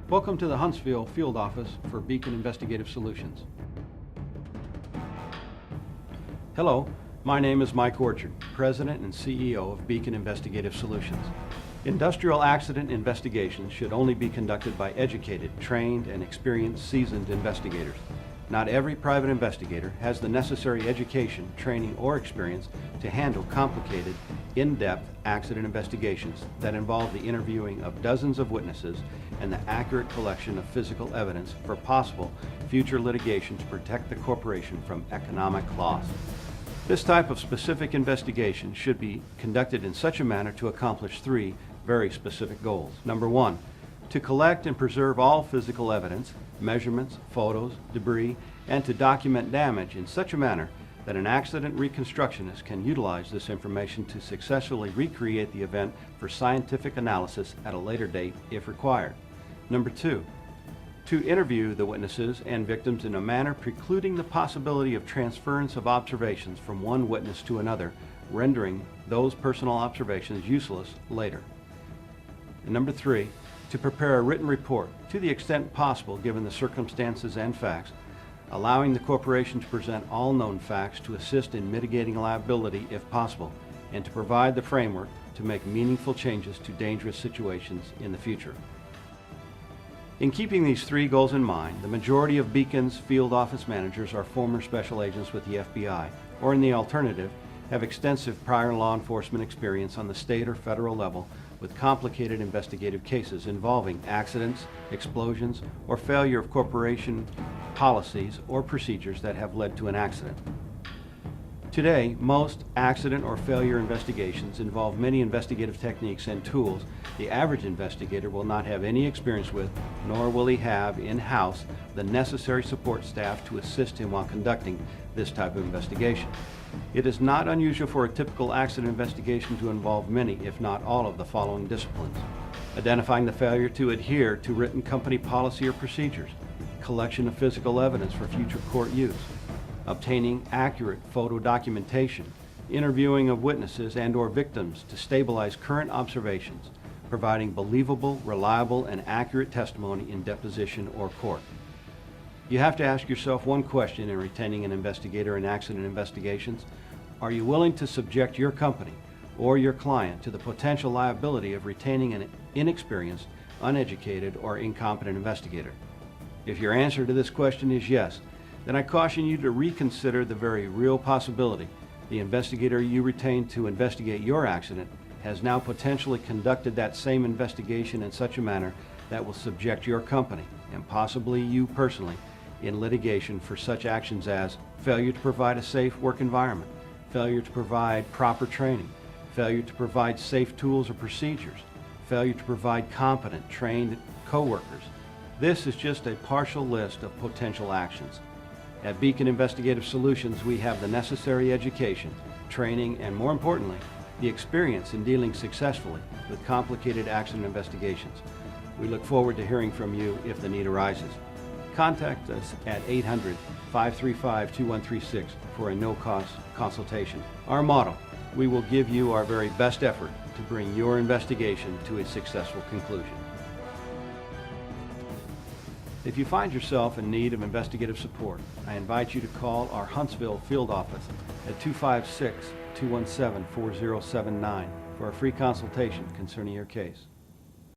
Welcome to the Huntsville Field Office for Beacon Investigative Solutions. Hello, my name is Mike Orchard, President and CEO of Beacon Investigative Solutions. Industrial accident investigations should only be conducted by educated, trained, and experienced seasoned investigators. Not every private investigator has the necessary education, training, or experience to handle complicated, in-depth accident investigations that involve the interviewing of dozens of witnesses and the accurate collection of physical evidence for possible future litigation to protect the corporation from economic loss. This type of specific investigation should be conducted in such a manner to accomplish three very specific goals. Number one, to collect and preserve all physical evidence, measurements, photos, debris, and to document damage in such a manner that an accident reconstructionist can utilize this information to successfully recreate the event for scientific analysis at a later date if required. Number two, to interview the witnesses and victims in a manner precluding the possibility of transference of observations from one witness to another, rendering those personal observations useless later. And number three, to prepare a written report to the extent possible given the circumstances and facts, allowing the corporation to present all known facts to assist in mitigating liability if possible, and to provide the framework to make meaningful changes to dangerous situations in the future. In keeping these three goals in mind, the majority of Beacon's field office managers are former special agents with the FBI, or in the alternative, have extensive prior law enforcement experience on the state or federal level with complicated investigative cases involving accidents, explosions, or failure of corporation policies or procedures that have led to an accident. Today, most accident or failure investigations involve many investigative techniques and tools the average investigator will not have any experience with, nor will he have in-house the necessary support staff to assist him while conducting this type of investigation. It is not unusual for a typical accident investigation to involve many, if not all, of the following disciplines: identifying the failure to adhere to written company policy or procedures, collection of physical evidence for future court use, obtaining accurate photo documentation, interviewing of witnesses and/or victims to stabilize current observations, providing believable, reliable, and accurate testimony in deposition or court. You have to ask yourself one question in retaining an investigator in accident investigations: are you willing to subject your company or your client to the potential liability of retaining an inexperienced, uneducated, or incompetent investigator? If your answer to this question is yes, then I caution you to reconsider the very real possibility the investigator you retained to investigate your accident has now potentially conducted that same investigation in such a manner that will subject your company, and possibly you personally, in litigation for such actions as failure to provide a safe work environment, failure to provide proper training, failure to provide safe tools or procedures, failure to provide competent, trained co-workers. This is just a partial list of potential actions. At Beacon Investigative Solutions, we have the necessary education, training, and more importantly, the experience in dealing successfully with complicated accident investigations. We look forward to hearing from you if the need arises. Contact us at 800-535-2136 for a no-cost consultation. Our motto: we will give you our very best effort to bring your investigation to a successful conclusion. If you find yourself in need of investigative support, I invite you to call our Huntsville field office at 256-217-4079 for a free consultation concerning your case.